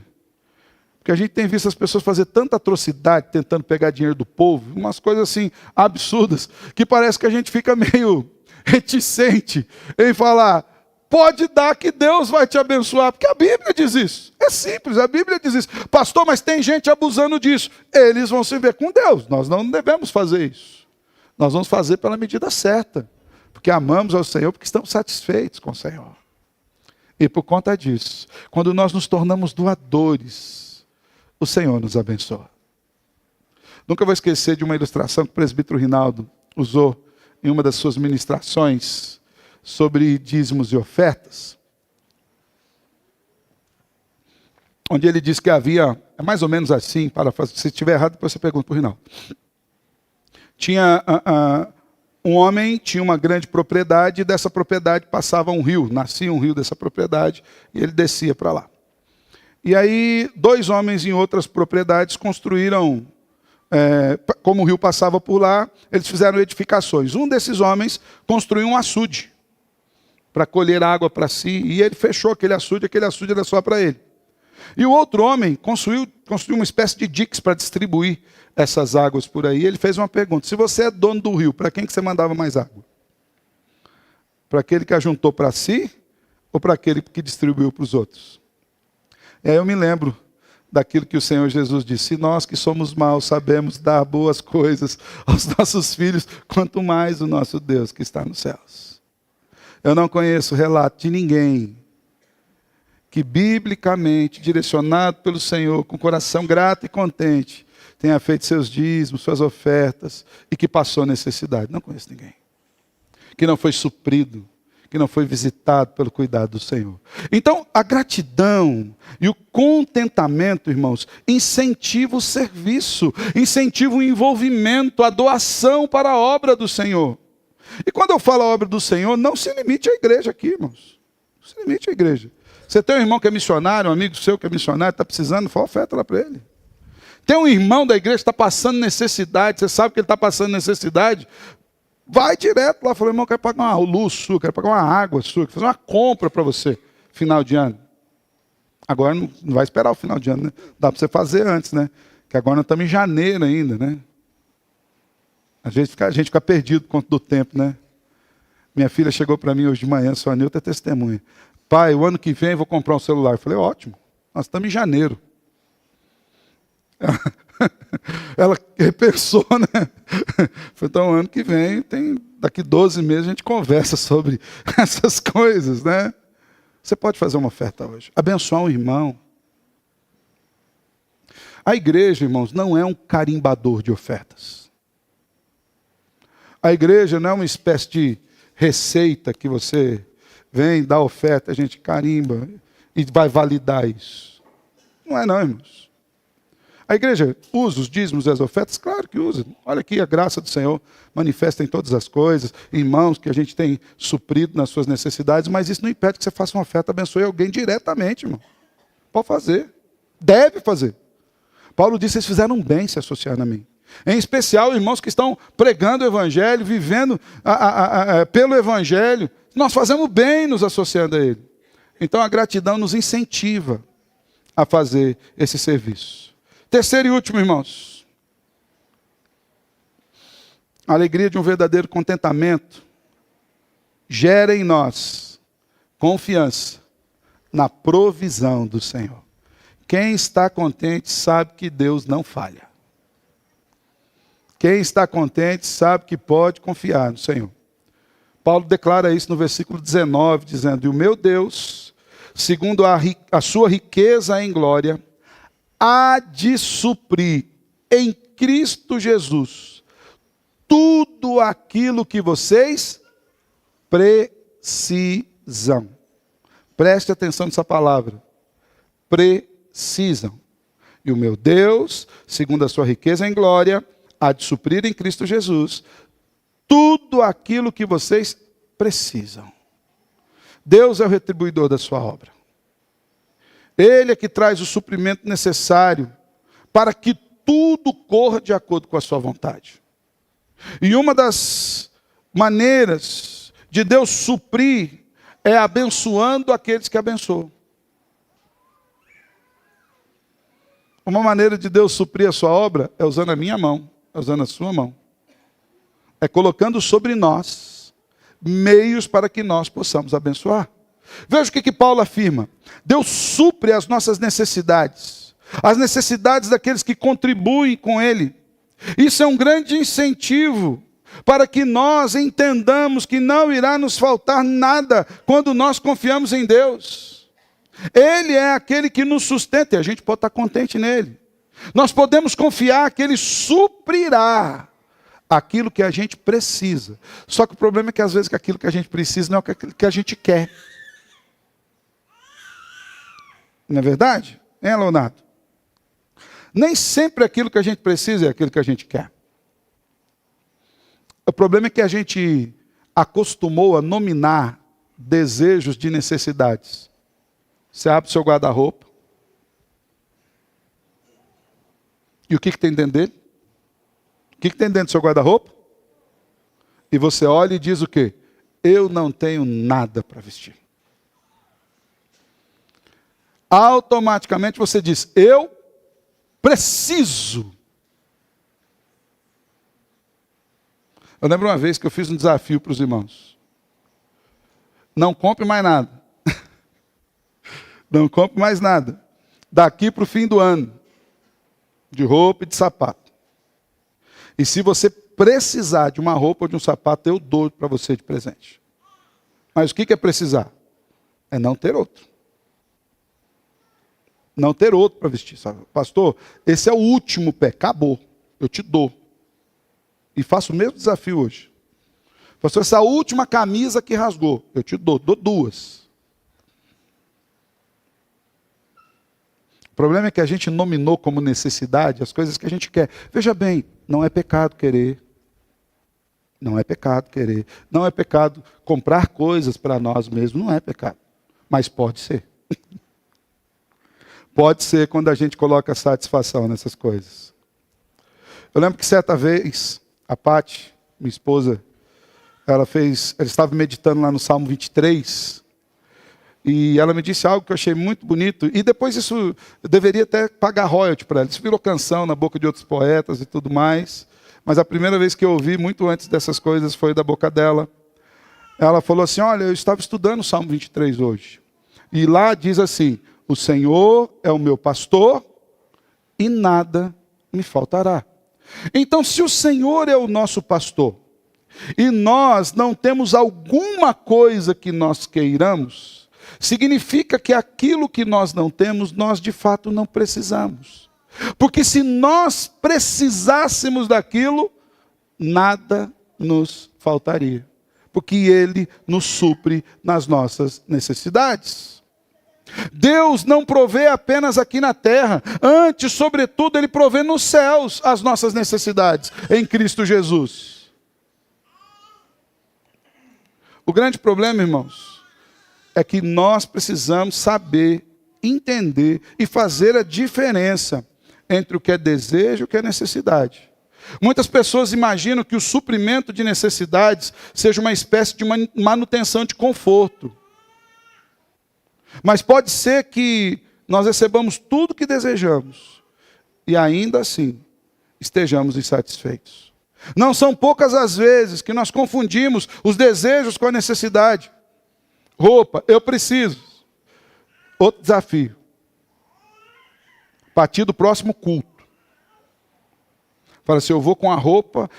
porque a gente tem visto as pessoas fazer tanta atrocidade tentando pegar dinheiro do povo, umas coisas assim absurdas, que parece que a gente fica meio reticente em falar, pode dar que Deus vai te abençoar, porque a Bíblia diz isso. É simples, a Bíblia diz isso. Pastor, mas tem gente abusando disso. Eles vão se ver com Deus. Nós não devemos fazer isso. Nós vamos fazer pela medida certa, porque amamos ao Senhor, porque estamos satisfeitos com o Senhor. E por conta disso, quando nós nos tornamos doadores, o Senhor nos abençoa. Nunca vou esquecer de uma ilustração que o presbítero Rinaldo usou em uma das suas ministrações sobre dízimos e ofertas, onde ele diz que havia, é mais ou menos assim, se estiver errado, depois você pergunta para o Rinaldo. Tinha um homem, tinha uma grande propriedade, e dessa propriedade passava um rio, nascia um rio dessa propriedade, e ele descia para lá. E aí, 2 homens em outras propriedades construíram, como o rio passava por lá, eles fizeram edificações. Um desses homens construiu um açude para colher água para si, e ele fechou aquele açude era só para ele. E o outro homem construiu uma espécie de diques para distribuir essas águas por aí. Ele fez uma pergunta: se você é dono do rio, para quem que você mandava mais água? Para aquele que ajuntou para si ou para aquele que distribuiu para os outros? E aí eu me lembro daquilo que o Senhor Jesus disse: se nós que somos maus sabemos dar boas coisas aos nossos filhos, quanto mais o nosso Deus que está nos céus. Eu não conheço relato de ninguém que biblicamente, direcionado pelo Senhor, com coração grato e contente, tenha feito seus dízimos, suas ofertas e que passou necessidade. Não conheço ninguém. Que não foi suprido, que não foi visitado pelo cuidado do Senhor. Então, a gratidão e o contentamento, irmãos, incentiva o serviço, incentiva o envolvimento, a doação para a obra do Senhor. E quando eu falo a obra do Senhor, não se limite à igreja aqui, irmãos. Não se limite à igreja. Você tem um irmão que é missionário, um amigo seu que é missionário, está precisando, fala oferta lá para ele. Tem um irmão da igreja que está passando necessidade, você sabe que ele está passando necessidade, vai direto lá, fala, irmão, eu quero pagar uma luz sua, quero pagar uma água sua, quero fazer uma compra para você, final de ano. Agora não vai esperar o final de ano, né? Dá para você fazer antes, né? Que agora nós estamos em janeiro ainda, né? A gente fica perdido por conta do tempo, né? Minha filha chegou para mim hoje de manhã, sua Nilton é testemunha. Pai, o ano que vem eu vou comprar um celular. Eu falei, ótimo, nós estamos em janeiro. Ela repensou, né? Foi então, ano que vem, daqui 12 meses a gente conversa sobre essas coisas, né? Você pode fazer uma oferta hoje, abençoar um irmão. A igreja, irmãos, não é um carimbador de ofertas. A igreja não é uma espécie de receita que você vem, dá oferta, a gente carimba e vai validar isso. Não é não, irmãos. A igreja usa os dízimos e as ofertas? Claro que usa. Olha aqui, a graça do Senhor manifesta em todas as coisas, irmãos que a gente tem suprido nas suas necessidades, mas isso não impede que você faça uma oferta, abençoe alguém diretamente, irmão. Pode fazer. Deve fazer. Paulo disse, vocês fizeram bem se associando a mim. Em especial, irmãos que estão pregando o Evangelho, vivendo pelo Evangelho. Nós fazemos bem nos associando a ele. Então a gratidão nos incentiva a fazer esse serviço. Terceiro e último, irmãos. A alegria de um verdadeiro contentamento gera em nós confiança na provisão do Senhor. Quem está contente sabe que Deus não falha. Quem está contente sabe que pode confiar no Senhor. Paulo declara isso no versículo 19, dizendo, e o meu Deus, segundo a sua riqueza em glória, há de suprir em Cristo Jesus tudo aquilo que vocês precisam. Preste atenção nessa palavra. Precisam. E o meu Deus, segundo a sua riqueza em glória, há de suprir em Cristo Jesus tudo aquilo que vocês precisam. Deus é o retribuidor da sua obra. Ele é que traz o suprimento necessário para que tudo corra de acordo com a sua vontade. E uma das maneiras de Deus suprir é abençoando aqueles que abençoam. Uma maneira de Deus suprir a sua obra é usando a minha mão, é usando a sua mão. É colocando sobre nós meios para que nós possamos abençoar. Veja o que Paulo afirma. Deus supre as nossas necessidades, as necessidades daqueles que contribuem com Ele. Isso é um grande incentivo para que nós entendamos que não irá nos faltar nada quando nós confiamos em Deus. Ele é aquele que nos sustenta e a gente pode estar contente nele. Nós podemos confiar que Ele suprirá aquilo que a gente precisa. Só que o problema é que às vezes aquilo que a gente precisa não é aquilo que a gente quer. Não é verdade? Hein, Leonardo? Nem sempre aquilo que a gente precisa é aquilo que a gente quer. O problema é que a gente acostumou a nominar desejos de necessidades. Você abre o seu guarda-roupa. E o que tem dentro dele? O que tem dentro do seu guarda-roupa? E você olha e diz o quê? Eu não tenho nada para vestir. Automaticamente você diz, eu preciso. Eu lembro uma vez que eu fiz um desafio para os irmãos. Não compre mais nada. Não compre mais nada. Daqui para o fim do ano. De roupa e de sapato. E se você precisar de uma roupa ou de um sapato, eu dou para você de presente. Mas o que é precisar? É não ter outro. Não ter outro para vestir. Sabe? Pastor, esse é o último pé. Acabou. Eu te dou. E faço o mesmo desafio hoje. Pastor, essa última camisa que rasgou. Eu te dou. Dou duas. O problema é que a gente nominou como necessidade as coisas que a gente quer. Veja bem, não é pecado querer. Não é pecado querer. Não é pecado comprar coisas para nós mesmos. Não é pecado. Mas pode ser. Pode ser quando a gente coloca satisfação nessas coisas. Eu lembro que certa vez, a Paty, minha esposa, ela estava meditando lá no Salmo 23, e ela me disse algo que eu achei muito bonito, e depois isso, eu deveria até pagar royalty para ela. Isso virou canção na boca de outros poetas e tudo mais, mas a primeira vez que eu ouvi, muito antes dessas coisas, foi da boca dela. Ela falou assim, olha, eu estava estudando o Salmo 23 hoje, e lá diz assim, o Senhor é o meu pastor e nada me faltará. Então, se o Senhor é o nosso pastor e nós não temos alguma coisa que nós queiramos, significa que aquilo que nós não temos, nós de fato não precisamos. Porque se nós precisássemos daquilo, nada nos faltaria. Porque Ele nos supre nas nossas necessidades. Deus não provê apenas aqui na terra, antes, sobretudo, Ele provê nos céus as nossas necessidades, em Cristo Jesus. O grande problema, irmãos, é que nós precisamos saber, entender e fazer a diferença entre o que é desejo e o que é necessidade. Muitas pessoas imaginam que o suprimento de necessidades seja uma espécie de manutenção de conforto. Mas pode ser que nós recebamos tudo o que desejamos e ainda assim estejamos insatisfeitos. Não são poucas as vezes que nós confundimos os desejos com a necessidade. Roupa, eu preciso. Outro desafio. A partir do próximo culto. Fala assim, eu vou com a roupa,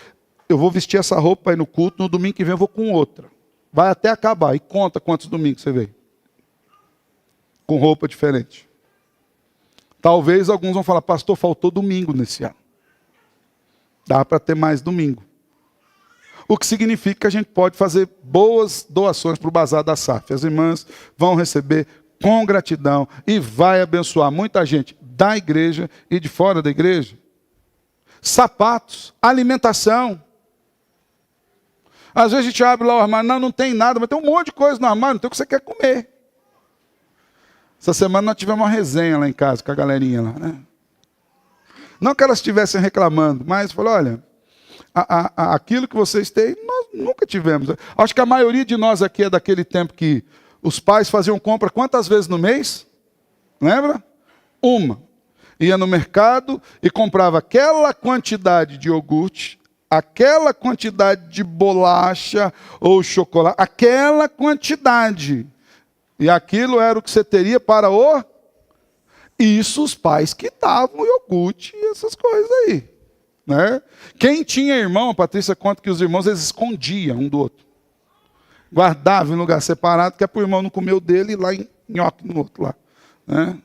eu vou vestir essa roupa aí no culto, no domingo que vem eu vou com outra. Vai até acabar e conta quantos domingos você veio. Com roupa diferente. Talvez alguns vão falar, pastor, faltou domingo nesse ano. Dá para ter mais domingo. O que significa que a gente pode fazer boas doações para o Bazar da SAF. As irmãs vão receber com gratidão e vai abençoar muita gente da igreja e de fora da igreja. Sapatos, alimentação. Às vezes a gente abre lá o armário, não tem nada, mas tem um monte de coisa no armário, não tem o que você quer comer. Essa semana nós tivemos uma resenha lá em casa com a galerinha lá, né? Não que elas estivessem reclamando, mas falou, olha, aquilo que vocês têm, Nunca tivemos. Acho que a maioria de nós aqui é daquele tempo que os pais faziam compra quantas vezes no mês? Lembra? Uma. Ia no mercado e comprava aquela quantidade de iogurte, aquela quantidade de bolacha ou chocolate, aquela quantidade. E aquilo era o que você teria para o... Isso os pais que davam o iogurte e essas coisas aí. Né? Quem tinha irmão, a Patrícia conta que os irmãos eles escondiam um do outro. Guardavam em lugar separado, que é para o irmão não comer o dele e lá em nhoque no outro lá. Né?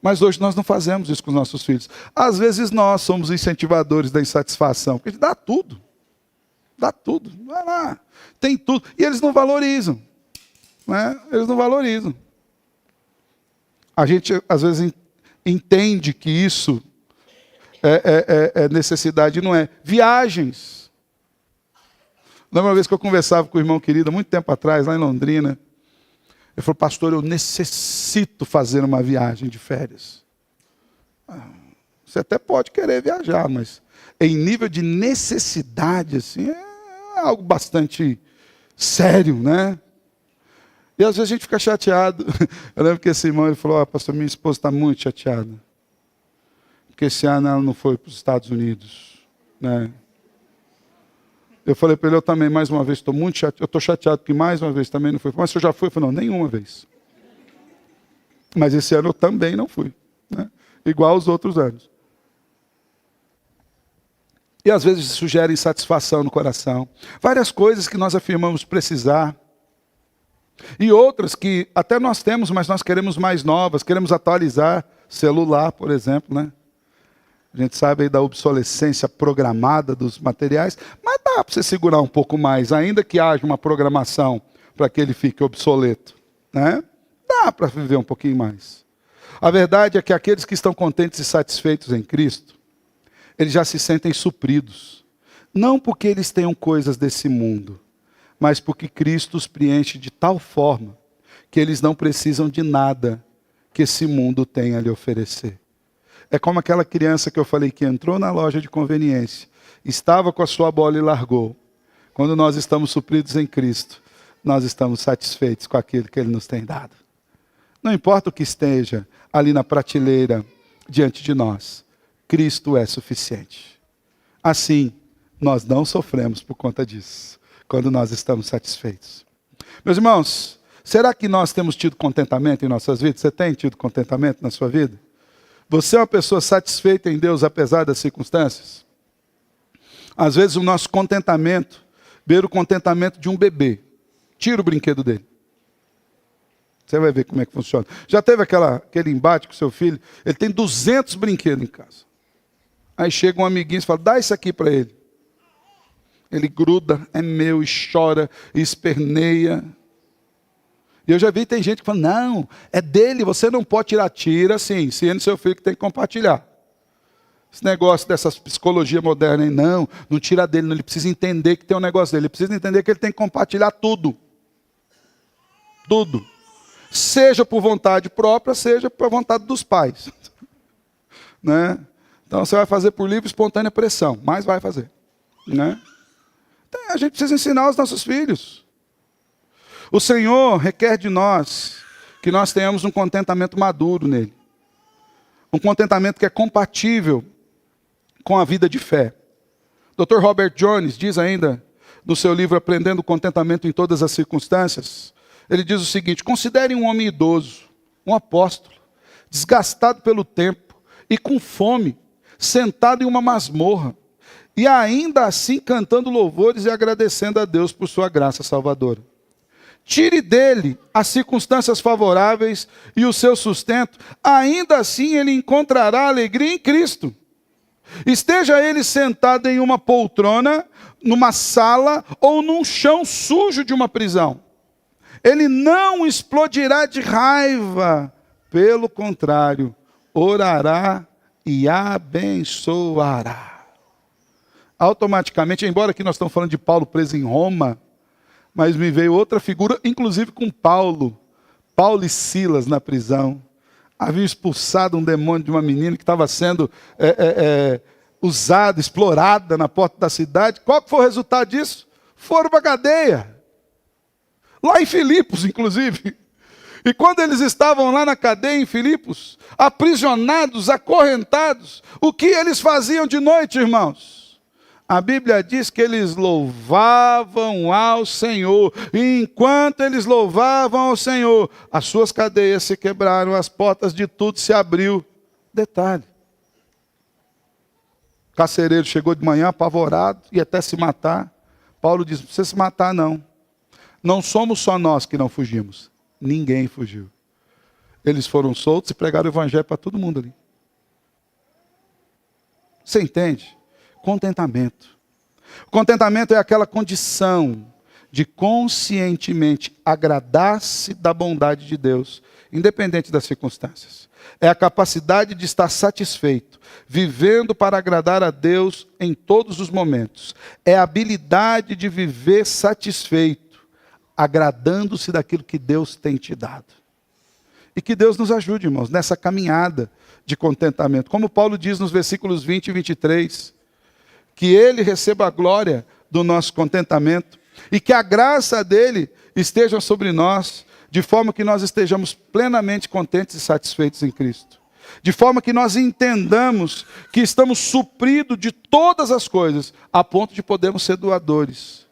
Mas hoje nós não fazemos isso com os nossos filhos. Às vezes nós somos incentivadores da insatisfação, porque a gente dá tudo. Dá tudo. Vai lá. Tem tudo. E eles não valorizam. Né? Eles não valorizam. A gente, às vezes, entende que isso é necessidade, não é. Viagens. Lembra uma vez que eu conversava com o irmão querido, há muito tempo atrás, lá em Londrina. Ele falou, pastor, eu necessito fazer uma viagem de férias. Você até pode querer viajar, mas em nível de necessidade, assim, é algo bastante sério, né? E às vezes a gente fica chateado. Eu lembro que esse irmão ele falou, pastor, minha esposa está muito chateada. Porque esse ano ela não foi para os Estados Unidos. Né? Eu falei para ele, eu também, mais uma vez, estou muito chateado. Eu estou chateado porque mais uma vez também não fui. Mas você já foi? Eu falei, não, nenhuma vez. Mas esse ano eu também não fui. Né? Igual aos outros anos. E às vezes isso gera insatisfação no coração. Várias coisas que nós afirmamos precisar. E outras que até nós temos, mas nós queremos mais novas, queremos atualizar. Celular, por exemplo, né? A gente sabe aí da obsolescência programada dos materiais, mas dá para você segurar um pouco mais, ainda que haja uma programação para que ele fique obsoleto. Né? Dá para viver um pouquinho mais. A verdade é que aqueles que estão contentes e satisfeitos em Cristo, eles já se sentem supridos. Não porque eles tenham coisas desse mundo, mas porque Cristo os preenche de tal forma que eles não precisam de nada que esse mundo tem a lhe oferecer. É como aquela criança que eu falei que entrou na loja de conveniência, estava com a sua bola e largou. Quando nós estamos supridos em Cristo, nós estamos satisfeitos com aquilo que Ele nos tem dado. Não importa o que esteja ali na prateleira diante de nós, Cristo é suficiente. Assim, nós não sofremos por conta disso, quando nós estamos satisfeitos. Meus irmãos, será que nós temos tido contentamento em nossas vidas? Você tem tido contentamento na sua vida? Você é uma pessoa satisfeita em Deus apesar das circunstâncias? Às vezes o nosso contentamento beira o contentamento de um bebê. Tira o brinquedo dele. Você vai ver como é que funciona. Já teve aquele embate com seu filho? Ele tem 200 brinquedos em casa. Aí chega um amiguinho e fala, dá isso aqui para ele. Ele gruda, é meu, e chora, e esperneia. E eu já vi, tem gente que fala, não, é dele, você não pode tirar. Tira sim, ensina seu filho que tem que compartilhar. Esse negócio dessas psicologia moderna aí, não tira dele, não, ele precisa entender que tem um negócio dele, ele precisa entender que ele tem que compartilhar tudo. Tudo. Seja por vontade própria, seja por vontade dos pais. Né? Então você vai fazer por livre e espontânea pressão, mas vai fazer. Né? Então, a gente precisa ensinar os nossos filhos. O Senhor requer de nós que nós tenhamos um contentamento maduro nele. Um contentamento que é compatível com a vida de fé. Dr. Robert Jones diz ainda, no seu livro Aprendendo o Contentamento em Todas as Circunstâncias, ele diz o seguinte, considere um homem idoso, um apóstolo, desgastado pelo tempo e com fome, sentado em uma masmorra, e ainda assim cantando louvores e agradecendo a Deus por sua graça salvadora. Tire dele as circunstâncias favoráveis e o seu sustento, ainda assim ele encontrará alegria em Cristo. Esteja ele sentado em uma poltrona, numa sala ou num chão sujo de uma prisão. Ele não explodirá de raiva, pelo contrário, orará e abençoará. Automaticamente, embora aqui nós estamos falando de Paulo preso em Roma, mas me veio outra figura, inclusive com Paulo e Silas na prisão. Havia expulsado um demônio de uma menina que estava sendo usada, explorada na porta da cidade. Qual que foi o resultado disso? Foram para a cadeia. Lá em Filipos, inclusive. E quando eles estavam lá na cadeia em Filipos, aprisionados, acorrentados, o que eles faziam de noite, irmãos? A Bíblia diz que eles louvavam ao Senhor. E enquanto eles louvavam ao Senhor, as suas cadeias se quebraram, as portas de tudo se abriu. Detalhe. O carcereiro chegou de manhã apavorado, ia até se matar. Paulo disse, não precisa se matar não. Não somos só nós que não fugimos. Ninguém fugiu. Eles foram soltos e pregaram o evangelho para todo mundo ali. Você entende? Contentamento. O contentamento é aquela condição de conscientemente agradar-se da bondade de Deus, independente das circunstâncias. É a capacidade de estar satisfeito, vivendo para agradar a Deus em todos os momentos. É a habilidade de viver satisfeito, agradando-se daquilo que Deus tem te dado. E que Deus nos ajude, irmãos, nessa caminhada de contentamento. Como Paulo diz nos versículos 20 e 23, que Ele receba a glória do nosso contentamento e que a graça dEle esteja sobre nós, de forma que nós estejamos plenamente contentes e satisfeitos em Cristo. De forma que nós entendamos que estamos supridos de todas as coisas, a ponto de podermos ser doadores.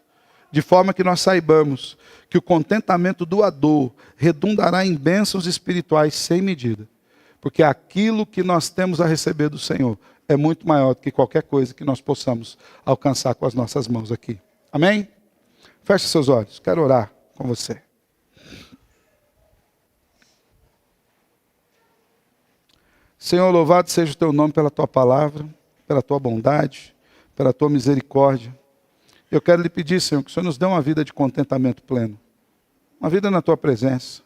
De forma que nós saibamos que o contentamento doador redundará em bênçãos espirituais sem medida. Porque aquilo que nós temos a receber do Senhor é muito maior do que qualquer coisa que nós possamos alcançar com as nossas mãos aqui. Amém? Feche seus olhos, quero orar com você. Senhor, louvado seja o teu nome pela tua palavra, pela tua bondade, pela tua misericórdia. Eu quero lhe pedir, Senhor, que o Senhor nos dê uma vida de contentamento pleno. Uma vida na tua presença,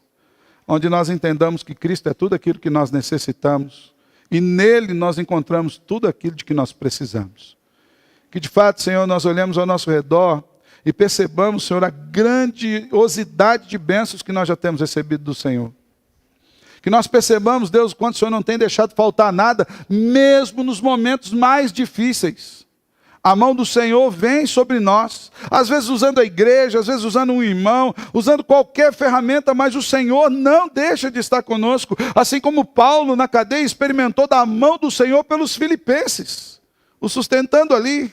onde nós entendamos que Cristo é tudo aquilo que nós necessitamos e nele nós encontramos tudo aquilo de que nós precisamos. Que de fato, Senhor, nós olhemos ao nosso redor e percebamos, Senhor, a grandiosidade de bênçãos que nós já temos recebido do Senhor. Que nós percebamos, Deus, quanto o Senhor não tem deixado faltar nada, mesmo nos momentos mais difíceis. A mão do Senhor vem sobre nós, às vezes usando a igreja, às vezes usando um irmão, usando qualquer ferramenta, mas o Senhor não deixa de estar conosco. Assim como Paulo na cadeia experimentou da mão do Senhor pelos filipenses, o sustentando ali.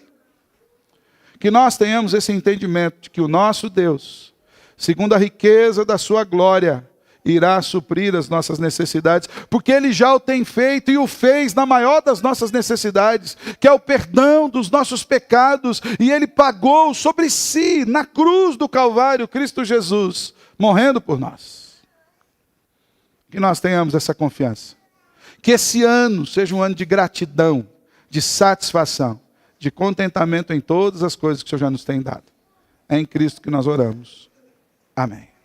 Que nós tenhamos esse entendimento de que o nosso Deus, segundo a riqueza da sua glória, irá suprir as nossas necessidades, porque Ele já o tem feito e o fez na maior das nossas necessidades, que é o perdão dos nossos pecados, e Ele pagou sobre si, na cruz do Calvário, Cristo Jesus, morrendo por nós. Que nós tenhamos essa confiança. Que esse ano seja um ano de gratidão, de satisfação, de contentamento em todas as coisas que o Senhor já nos tem dado. É em Cristo que nós oramos. Amém.